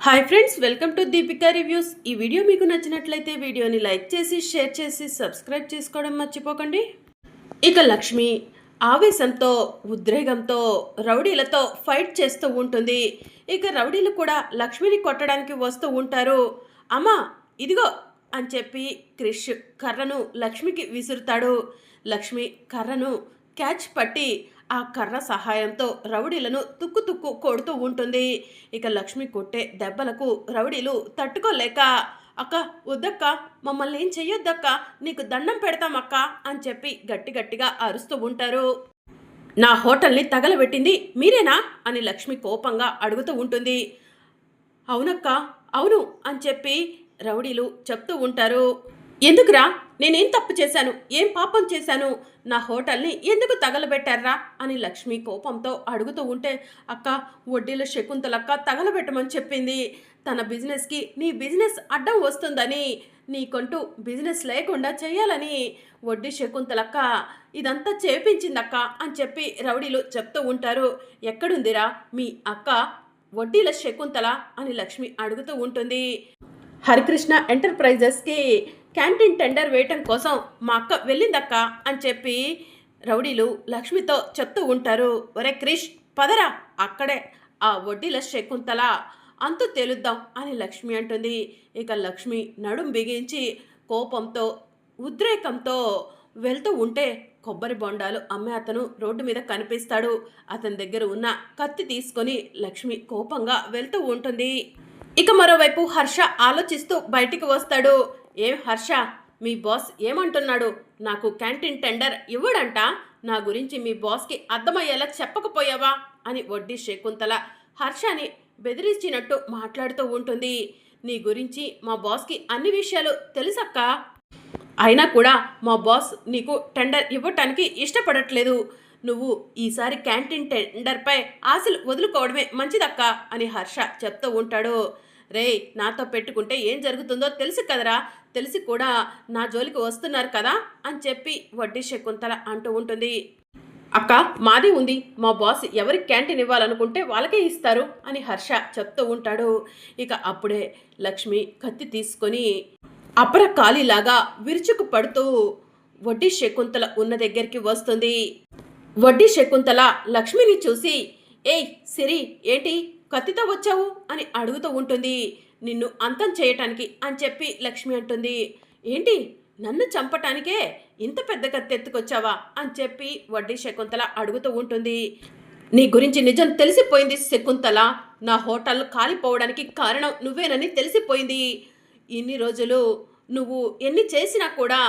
Hi friends, welcome to Deepika reviews. ఈ video మీకు నచ్చినట్లయితే వీడియోని లైక్ చేసి షేర్ చేసి సబ్స్క్రైబ్ చేసుకోవడం మర్చిపోకండి. ఇక లక్ష్మి ఆవేశంతో ఉద్రేకంతో రౌడీలతో ఫైట్ చేస్తూ ఉంటుంది. ఇక రౌడీలు కూడా లక్ష్మిని కొట్టడానికి వస్తూ ఉంటారు. అమ్మా ఇదిగో అని చెప్పి క్రిష్ కర్రను లక్ష్మికి విసురుతాడు. లక్ష్మి కర్రను క్యాచ్ పట్టి ఆ కర్ర సహాయంతో రౌడీలను తుక్కు తుక్కు కొడుతూ ఉంటుంది. ఇక లక్ష్మి కొట్టే దెబ్బలకు రౌడీలు తట్టుకోలేక, అక్క వద్దక్క, మమ్మల్ని ఏం చెయ్యొద్దక్క, నీకు దండం పెడతామక్క అని చెప్పి గట్టి గట్టిగా అరుస్తూ ఉంటారు. నా హోటల్ని తగలబెట్టింది మీరేనా అని లక్ష్మి కోపంగా అడుగుతూ ఉంటుంది. అవునక్క, అవును అని చెప్పి రౌడీలు చెప్తూ ఉంటారు. ఎందుకురా, నేనేం తప్పు చేశాను, ఏం పాపం చేశాను, నా హోటల్ని ఎందుకు తగలబెట్టారా అని లక్ష్మి కోపంతో అడుగుతూ ఉంటే, అక్క వడ్డీల శకుంతలక్క తగలబెట్టమని చెప్పింది. తన బిజినెస్కి నీ బిజినెస్ అడ్డం వస్తుందని, నీకంటూ బిజినెస్ లేకుండా చేయాలని వడ్డీ శకుంతలక్క ఇదంతా చేపించిందక్క అని చెప్పి రౌడీలు చెప్తూ ఉంటారు. ఎక్కడుందిరా మీ అక్క వడ్డీల శకుంతల అని లక్ష్మి అడుగుతూ ఉంటుంది. హరికృష్ణ ఎంటర్ప్రైజెస్కి క్యాంటీన్ టెండర్ వేయటం కోసం మా అక్క వెళ్ళిందక్క అని చెప్పి రౌడీలు లక్ష్మితో చెప్తూ ఉంటారు. ఒరే క్రిష్ పదరా, అక్కడే ఆ వడ్డీల శకుంతల అంతు తేలుద్దాం అని లక్ష్మి అంటుంది. ఇక లక్ష్మి నడుం బిగించి కోపంతో ఉద్రేకంతో వెళ్తూ ఉంటే కొబ్బరి బొండాలు అమ్మే అతను రోడ్డు మీద కనిపిస్తాడు. అతని దగ్గర ఉన్న కత్తి తీసుకొని లక్ష్మి కోపంగా వెళ్తూ ఉంటుంది. ఇక మరోవైపు హర్ష ఆలోచిస్తూ బయటికి వస్తాడు. ఏం హర్ష, మీ బాస్ ఏమంటున్నాడు? నాకు క్యాంటీన్ టెండర్ ఇవ్వడంట, నా గురించి మీ బాస్కి అర్థమయ్యేలా చెప్పకపోయావా అని వడ్డీ శకుంతల హర్షని బెదిరించినట్టు మాట్లాడుతూ ఉంటుంది. నీ గురించి మా బాస్కి అన్ని విషయాలు తెలుసక్క, అయినా కూడా మా బాస్ నీకు టెండర్ ఇవ్వటానికి ఇష్టపడట్లేదు. నువ్వు ఈసారి క్యాంటీన్ టెండర్పై ఆశలు వదులుకోవడమే మంచిదక్క అని హర్ష చెప్తూ ఉంటాడు. రే, నాతో పెట్టుకుంటే ఏం జరుగుతుందో తెలుసు కదరా, తెలిసి కూడా నా జోలికి వస్తున్నారు కదా అని చెప్పి వడ్డీ శకుంతల అంటూ ఉంటుంది. అక్క మాది ఉంది, మా బాస్ ఎవరికి క్యాంటీన్ ఇవ్వాలనుకుంటే వాళ్ళకే ఇస్తారు అని హర్ష చెప్తూ ఉంటాడు. ఇక అప్పుడే లక్ష్మి కత్తి తీసుకొని అపర ఖాళీలాగా విరుచుకు పడుతూ వడ్డీ శకుంతల ఉన్న దగ్గరికి వస్తుంది. వడ్డీ శకుంతల లక్ష్మిని చూసి, ఏయ్ సిరి, ఏంటి కత్తితో వచ్చావు అని అడుగుతూ ఉంటుంది. నిన్ను అంతం చేయటానికి అని చెప్పి లక్ష్మి అంటుంది. ఏంటి, నన్ను చంపటానికే ఇంత పెద్ద కత్తి ఎత్తుకొచ్చావా అని చెప్పి వడ్డీ శకుంతల అడుగుతూ ఉంటుంది. నీ గురించి నిజం తెలిసిపోయింది శకుంతల, నా హోటల్ కాలిపోవడానికి కారణం నువ్వేనని తెలిసిపోయింది. ఇన్ని రోజులు నువ్వు ఎన్ని చేసినా కూడా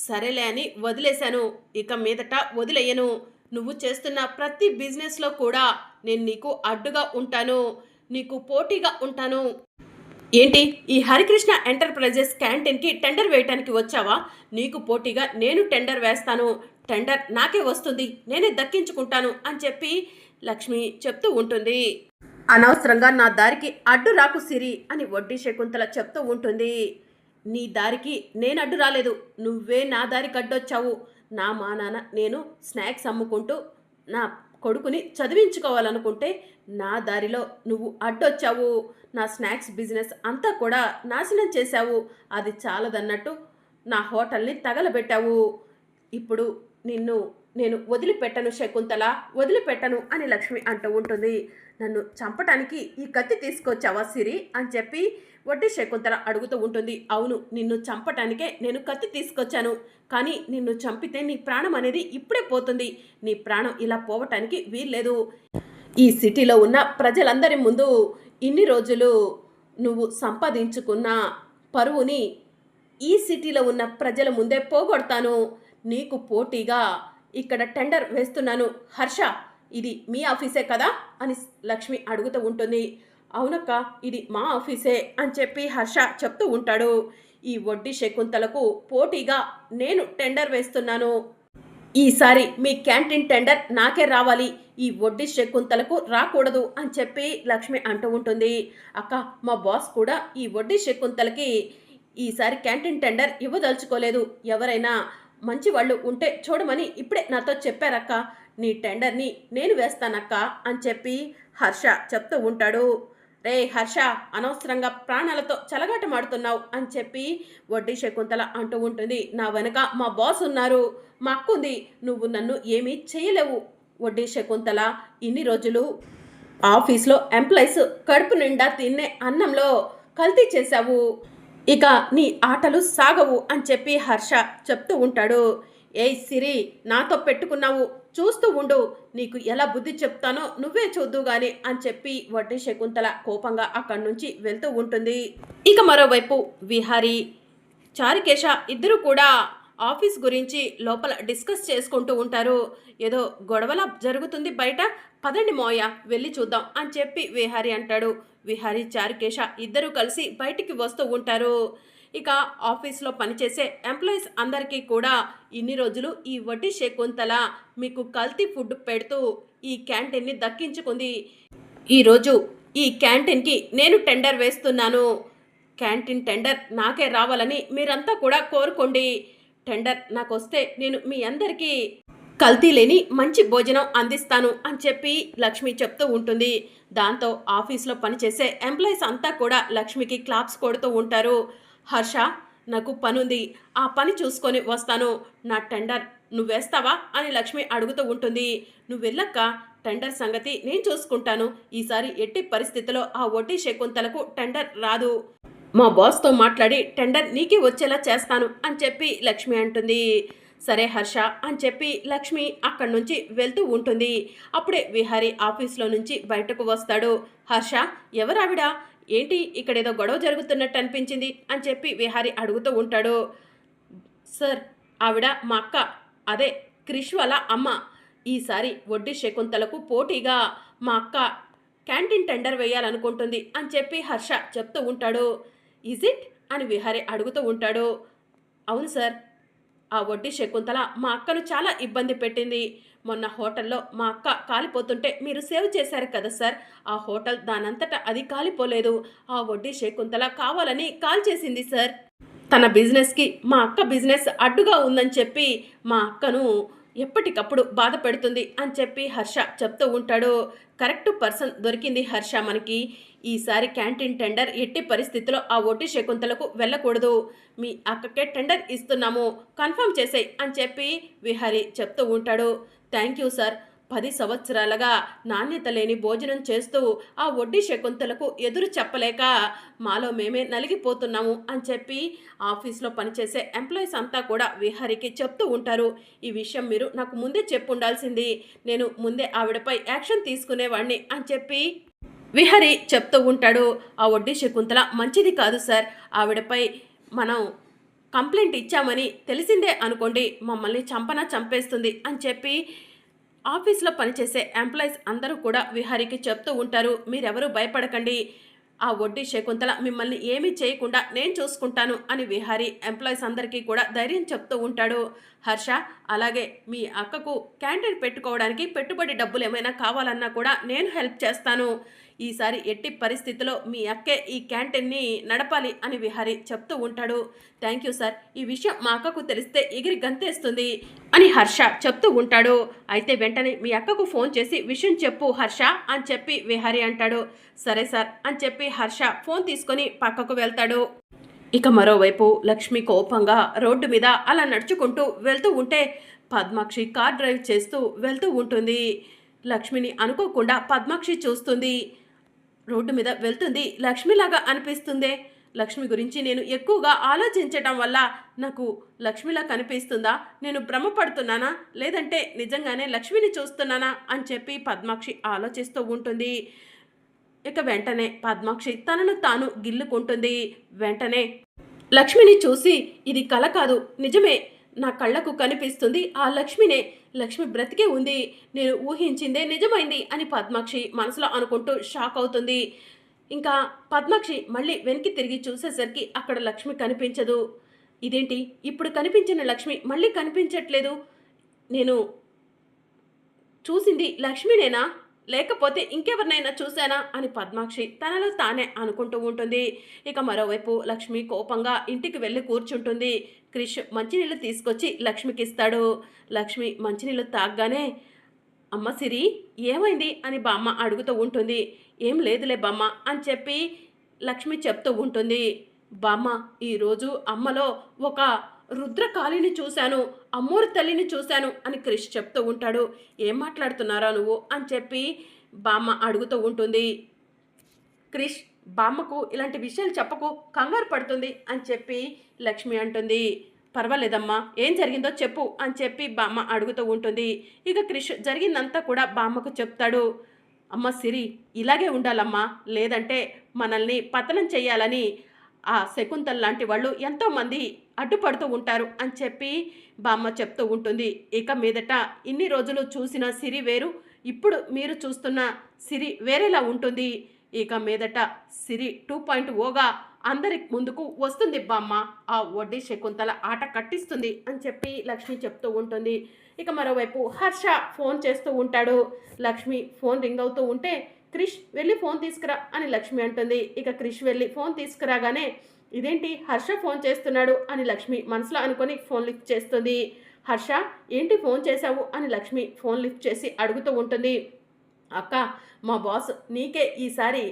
సరేలే అని వదిలేశాను, ఇక మీదట వదిలేయను. నువ్వు చేస్తున్న ప్రతి బిజినెస్లో కూడా నేను నీకు అడ్డుగా ఉంటాను, నీకు పోటీగా ఉంటాను. ఏంటి, ఈ హరికృష్ణ ఎంటర్ప్రైజెస్ క్యాంటీన్కి టెండర్ వేయటానికి వచ్చావా? నీకు పోటీగా నేను టెండర్ వేస్తాను, టెండర్ నాకే వస్తుంది, నేనే దక్కించుకుంటాను అని చెప్పి లక్ష్మి చెప్తూ ఉంటుంది. అనవసరంగా నా దారికి అడ్డు రాకు సిరి అని వడ్డీ శకుంతల చెప్తూ ఉంటుంది. నీ దారికి నేను అడ్డు రాలేదు, నువ్వే నా దారికి అడ్డొచ్చావు. నా మా నాన్న నేను స్నాక్స్ అమ్ముకుంటూ నా కొడుకుని చదివించుకోవాలనుకుంటే నా దారిలో నువ్వు అడ్డొచ్చావు, నా స్నాక్స్ బిజినెస్ అంతా కూడా నాశనం చేశావు. అది చాలదన్నట్టు నా హోటల్ని తగలబెట్టావు. ఇప్పుడు నిన్ను నేను వదిలిపెట్టను శకుంతల, వదిలిపెట్టను అని లక్ష్మి అంటూ ఉంటుంది. నన్ను చంపటానికి ఈ కత్తి తీసుకొచ్చావా సిరి అని చెప్పి వడ్డీ శకుంతల అడుగుతూ ఉంటుంది. అవును, నిన్ను చంపటానికే నేను కత్తి తీసుకొచ్చాను, కానీ నిన్ను చంపితే నీ ప్రాణం అనేది ఇప్పుడే పోతుంది. నీ ప్రాణం ఇలా పోవటానికి వీల్లేదు. ఈ సిటీలో ఉన్న ప్రజలందరి ముందు ఇన్ని రోజులు నువ్వు సంపాదించుకున్న పరువుని ఈ సిటీలో ఉన్న ప్రజల ముందే పోగొడతాను. నీకు పోటీగా ఇక్కడ టెండర్ వేస్తున్నాను. హర్ష, ఇది మీ ఆఫీసే కదా అని లక్ష్మి అడుగుతూ ఉంటుంది. అవునక్క, ఇది మా ఆఫీసే అని చెప్పి హర్ష చెప్తూ ఉంటాడు. ఈ వడ్డీ శకుంతలకు పోటీగా నేను టెండర్ వేస్తున్నాను. ఈసారి మీ క్యాంటీన్ టెండర్ నాకే రావాలి, ఈ వడ్డీ శకుంతలకు రాకూడదు అని చెప్పి లక్ష్మి అంటూ ఉంటుంది. అక్క, మా బాస్ కూడా ఈ వడ్డీ శకుంతలకి ఈసారి క్యాంటీన్ టెండర్ ఇవ్వదలుచుకోలేదు. ఎవరైనా మంచి వాళ్ళు ఉంటే చూడమని ఇప్పుడే నాతో చెప్పారక్క. నీ టెండర్ని నేను వేస్తానక్క అని చెప్పి హర్ష చెప్తూ ఉంటాడు. రే హర్ష, అనవసరంగా ప్రాణాలతో చెలగాటమాడుతున్నావు అని చెప్పి వడ్డీ శకుంతల అంటూ ఉంటుంది. నా వెనక మా బాస్ ఉన్నారు, మా అక్క ఉంది, నువ్వు నన్ను ఏమీ చేయలేవు. వడ్డీ శకుంతల, ఇన్ని రోజులు ఆఫీస్లో ఎంప్లాయీస్ కడుపు నిండా తినే అన్నంలో కల్తీ చేశావు, ఇక నీ ఆటలు సాగవు అని చెప్పి హర్ష చెప్తూ ఉంటాడు. ఏయ్ సిరి, నాతో పెట్టుకున్నావు, చూస్తూ ఉండు, నీకు ఎలా బుద్ధి చెప్తానో నువ్వే చూద్దు గాని అని చెప్పి వడ్డీ శకుంతల కోపంగా అక్కడి నుంచి వెళ్తూ ఉంటుంది. ఇక మరోవైపు విహారీ, చారుకేశ ఇద్దరు కూడా ఆఫీస్ గురించి లోపల డిస్కస్ చేసుకుంటూ ఉంటారు. ఏదో గొడవలా జరుగుతుంది బయట, పదండి మోయ వెళ్ళి చూద్దాం అని చెప్పి విహారీ అంటాడు. విహారీ, చారుకేశ ఇద్దరూ కలిసి బయటికి వస్తూ ఉంటారు. ఇక ఆఫీస్లో పనిచేసే ఎంప్లాయీస్ అందరికీ కూడా ఇన్ని రోజులు ఈ వడ్డీ శకుంతల మీకు కల్తీ ఫుడ్ పెడుతూ ఈ క్యాంటీన్ని దక్కించుకుంది. ఈరోజు ఈ క్యాంటీన్కి నేను టెండర్ వేస్తున్నాను. క్యాంటీన్ టెండర్ నాకే రావాలని మీరంతా కూడా కోరుకోండి. టెండర్ నాకు వస్తే నేను మీ అందరికీ కల్తీ లేని మంచి భోజనం అందిస్తాను అని చెప్పి లక్ష్మి చెప్తూ ఉంటుంది. దాంతో ఆఫీస్లో పనిచేసే ఎంప్లాయీస్ అంతా కూడా లక్ష్మికి క్లాప్స్ కొడుతూ ఉంటారు. హర్ష, నాకు పనుంది, ఆ పని చూసుకొని వస్తాను, నా టెండర్ నువ్వేస్తావా అని లక్ష్మి అడుగుతూ ఉంటుంది. నువ్వు వెళ్ళక్క, టెండర్ సంగతి నేను చూసుకుంటాను. ఈసారి ఎట్టి పరిస్థితిలో ఆ వడ్డీ శకుంతలకు టెండర్ రాదు. మా బాస్తో మాట్లాడి టెండర్ నీకే వచ్చేలా చేస్తాను అని చెప్పి లక్ష్మి అంటుంది. సరే హర్ష అని చెప్పి లక్ష్మి అక్కడి నుంచి వెళ్తూ ఉంటుంది. అప్పుడే విహారీ ఆఫీస్లో నుంచి బయటకు వస్తాడు. హర్ష, ఎవరావిడ, ఏంటి ఇక్కడేదో గొడవ జరుగుతున్నట్టు అనిపించింది అని చెప్పి విహారీ అడుగుతూ ఉంటాడు. సార్, ఆవిడ మా అక్క, అదే క్రిష్ వాళ్ళ అమ్మ. ఈసారి వడ్డీ శకుంతలకు పోటీగా మా అక్క క్యాంటీన్ టెండర్ వేయాలనుకుంటుంది అని చెప్పి హర్ష చెప్తూ ఉంటాడు. ఈజ్ ఇట్ అని విహారీ అడుగుతూ ఉంటాడు. అవును సార్, ఆ వడ్డీ శకుంతల మా అక్కను చాలా ఇబ్బంది పెట్టింది. మొన్న హోటల్లో మా అక్క కాలిపోతుంటే మీరు సేవ్ చేశారు కదా సార్, ఆ హోటల్ దానంతటా అది కాలిపోలేదు. ఆ వడ్డీ శకుంతల కావాలని కాల్ చేసింది సార్. తన బిజినెస్కి మా అక్క బిజినెస్ అడ్డుగా ఉందని చెప్పి మా అక్కను ఎప్పటికప్పుడు బాధ పెడుతుంది అని చెప్పి హర్ష చెప్తూ ఉంటాడు. కరెక్ట్ పర్సన్ దొరికింది హర్ష మనకి. ఈసారి క్యాంటీన్ టెండర్ ఎట్టి పరిస్థితిలో ఆ వడ్డీ శకుంతలకు వెళ్ళకూడదు. మీ అక్కకే టెండర్ ఇస్తున్నాము, కన్ఫర్మ్ చేసేయ్ అని చెప్పి విహారీ చెప్తూ ఉంటాడు. థ్యాంక్ యూ సార్, 10 సంవత్సరాలుగా నాణ్యత లేని భోజనం చేస్తూ ఆ వడ్డీ శకుంతలకు ఎదురు చెప్పలేక మాలో మేమే నలిగిపోతున్నాము అని చెప్పి ఆఫీస్లో పనిచేసే ఎంప్లాయీస్ అంతా కూడా విహారీకి చెప్తూ ఉంటారు. ఈ విషయం మీరు నాకు ముందే చెప్పుండాల్సింది, నేను ముందే ఆవిడపై యాక్షన్ తీసుకునేవాడిని అని చెప్పి విహారీ చెప్తూ ఉంటాడు. ఆ వడ్డీ శకుంతల మంచిది కాదు సార్, ఆవిడపై మనం కంప్లైంట్ ఇచ్చామని తెలిసిందే అనుకోండి, మమ్మల్ని చంపేస్తుంది అని చెప్పి ఆఫీస్లో పనిచేసే ఎంప్లాయీస్ అందరూ కూడా విహారీకి చెప్తూ ఉంటారు. మీరెవరూ భయపడకండి, ఆ వడ్డీ శకుంతల మిమ్మల్ని ఏమీ చేయకుండా నేను చూసుకుంటాను అని విహారీ ఎంప్లాయీస్ అందరికీ కూడా ధైర్యం చెప్తూ ఉంటాడు. హర్ష, అలాగే మీ అక్కకు క్యాంటీన్ పెట్టుకోవడానికి పెట్టుబడి డబ్బులు ఏమైనా కావాలన్నా కూడా నేను హెల్ప్ చేస్తాను. ఈసారి ఎట్టి పరిస్థితిలో మీ అక్కే ఈ క్యాంటీన్ని నడపాలి అని విహారీ చెప్తూ ఉంటాడు. థ్యాంక్ యూ సార్, ఈ విషయం మా అక్కకు తెలిస్తే ఎగిరి గంతేస్తుంది అని హర్ష చెప్తూ ఉంటాడు. అయితే వెంటనే మీ అక్కకు ఫోన్ చేసి విషయం చెప్పు హర్ష అని చెప్పి విహారీ అంటాడు. సరే సార్ అని చెప్పి హర్ష ఫోన్ తీసుకొని పక్కకు వెళ్తాడు. ఇక మరోవైపు లక్ష్మి కోపంగా రోడ్డు మీద అలా నడుచుకుంటూ వెళ్తూ ఉంటే పద్మాక్షి కార్ డ్రైవ్ చేస్తూ వెళ్తూ ఉంటుంది. లక్ష్మిని అనుకోకుండా పద్మాక్షి చూస్తుంది. రోడ్డు మీద వెళ్తుంది, లక్ష్మిలాగా అనిపిస్తుందే. లక్ష్మి గురించి నేను ఎక్కువగా ఆలోచించటం వల్ల నాకు లక్ష్మిలా కనిపిస్తుందా, నేను భ్రమపడుతున్నానా, లేదంటే నిజంగానే లక్ష్మిని చూస్తున్నానా అని చెప్పి పద్మాక్షి ఆలోచిస్తూ ఉంటుంది. ఇక వెంటనే పద్మాక్షి తనను తాను గిల్లుకుంటుంది. వెంటనే లక్ష్మిని చూసి ఇది కల కాదు, నిజమే, నా కళ్ళకు కనిపిస్తుంది ఆ లక్ష్మినే, లక్ష్మి బ్రతికే ఉంది, నేను ఊహించిందే నిజమైంది అని పద్మాక్షి మనసులో అనుకుంటూ షాక్ అవుతుంది. ఇంకా పద్మాక్షి మళ్ళీ వెనక్కి తిరిగి చూసేసరికి అక్కడ లక్ష్మి కనిపించదు. ఇదేంటి, ఇప్పుడు కనిపించిన లక్ష్మి మళ్ళీ కనిపించట్లేదు, నేను చూసింది లక్ష్మినేనా, లేకపోతే ఇంకెవరినైనా చూశానా అని పద్మాక్షి తనలో తానే అనుకుంటూ ఉంటుంది. ఇక మరోవైపు లక్ష్మి కోపంగా ఇంటికి వెళ్ళి కూర్చుంటుంది. క్రిష్ మంచినీళ్ళు తీసుకొచ్చి లక్ష్మికి ఇస్తాడు. లక్ష్మి మంచినీళ్ళు తాగగానే అమ్మ సిరి ఏమైంది అని బామ్మ అడుగుతూ ఉంటుంది. ఏం లేదులే బామ్మ అని చెప్పి లక్ష్మి చెప్తూ ఉంటుంది. బామ్మ ఈరోజు అమ్మలో ఒక రుద్రకాళిని చూశాను, అమ్మోరు తల్లిని చూశాను అని క్రిష్ చెప్తూ ఉంటాడు. ఏం మాట్లాడుతున్నారా నువ్వు అని చెప్పి బామ్మ అడుగుతూ ఉంటుంది. క్రిష్ బామ్మకు ఇలాంటి విషయాలు చెప్పకు, కంగారు పడుతుంది అని చెప్పి లక్ష్మి అంటుంది. పర్వాలేదమ్మా, ఏం జరిగిందో చెప్పు అని చెప్పి బామ్మ అడుగుతూ ఉంటుంది. ఇక క్రిష్ జరిగిందంతా కూడా బామ్మకు చెప్తాడు. అమ్మ సిరి ఇలాగే ఉండాలమ్మా, లేదంటే మనల్ని పతనం చేయాలని ఆ శకుంతల్ లాంటి వాళ్ళు ఎంతోమంది అడ్డుపడుతూ ఉంటారు అని చెప్పి బామ్మ చెప్తూ ఉంటుంది. ఇక మీదట ఇన్ని రోజులు చూసిన సిరి వేరు, ఇప్పుడు మీరు చూస్తున్న సిరి వేరేలా ఉంటుంది. ఇక మీదట సిరి 2.0గా అందరి ముందుకు వస్తుంది బామ్మ, ఆ వడ్డీ శకుంతల ఆట కట్టిస్తుంది అని చెప్పి లక్ష్మి చెప్తూ ఉంటుంది. ఇక మరోవైపు హర్ష ఫోన్ చేస్తూ ఉంటాడు. లక్ష్మి ఫోన్ రింగ్ అవుతూ ఉంటే క్రిష్ వెళ్ళి ఫోన్ తీసుకురా అని లక్ష్మి అంటుంది. ఇక క్రిష్ వెళ్ళి ఫోన్ తీసుకురాగానే ఇదేంటి హర్ష ఫోన్ చేస్తున్నాడు అని లక్ష్మి మనసులో అనుకొని ఫోన్ లిఫ్ట్ చేస్తుంది. హర్ష ఏంటి ఫోన్ చేశావు అని లక్ష్మి ఫోన్ లిఫ్ట్ చేసి అడుగుతూ ఉంటుంది. అక్క మా బాస్ నీకే ఈసారి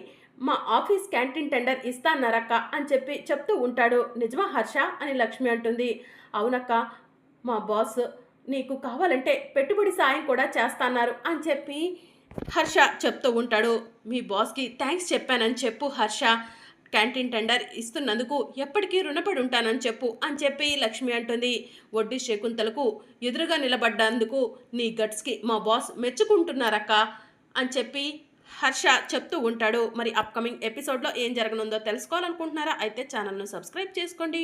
మా ఆఫీస్ క్యాంటీన్ టెండర్ ఇస్తాన్నారక్క అని చెప్పి చెప్తూ ఉంటాడు. నిజమా హర్ష అని లక్ష్మి అంటుంది. అవునక్క, మా బాస్ నీకు కావాలంటే పెట్టుబడి సాయం కూడా చేస్తాన్నారు అని చెప్పి హర్ష చెప్తూ ఉంటాడు. మీ బాస్కి థ్యాంక్స్ చెప్పానని చెప్పు హర్ష, క్యాంటీన్ టెండర్ ఇస్తున్నందుకు ఎప్పటికీ రుణపడి ఉంటానని చెప్పు అని చెప్పి లక్ష్మి అంటుంది. వడ్డీ శకుంతలకు ఎదురుగా నిలబడ్డందుకు నీ గట్స్కి మా బాస్ మెచ్చుకుంటున్నారక్క అని చెప్పి హర్ష చెప్తూ ఉంటాడు. మరి అప్కమింగ్ ఎపిసోడ్లో ఏం జరగనుందో తెలుసుకోవాలనుకుంటున్నారా? అయితే ఛానల్ను సబ్స్క్రైబ్ చేసుకోండి.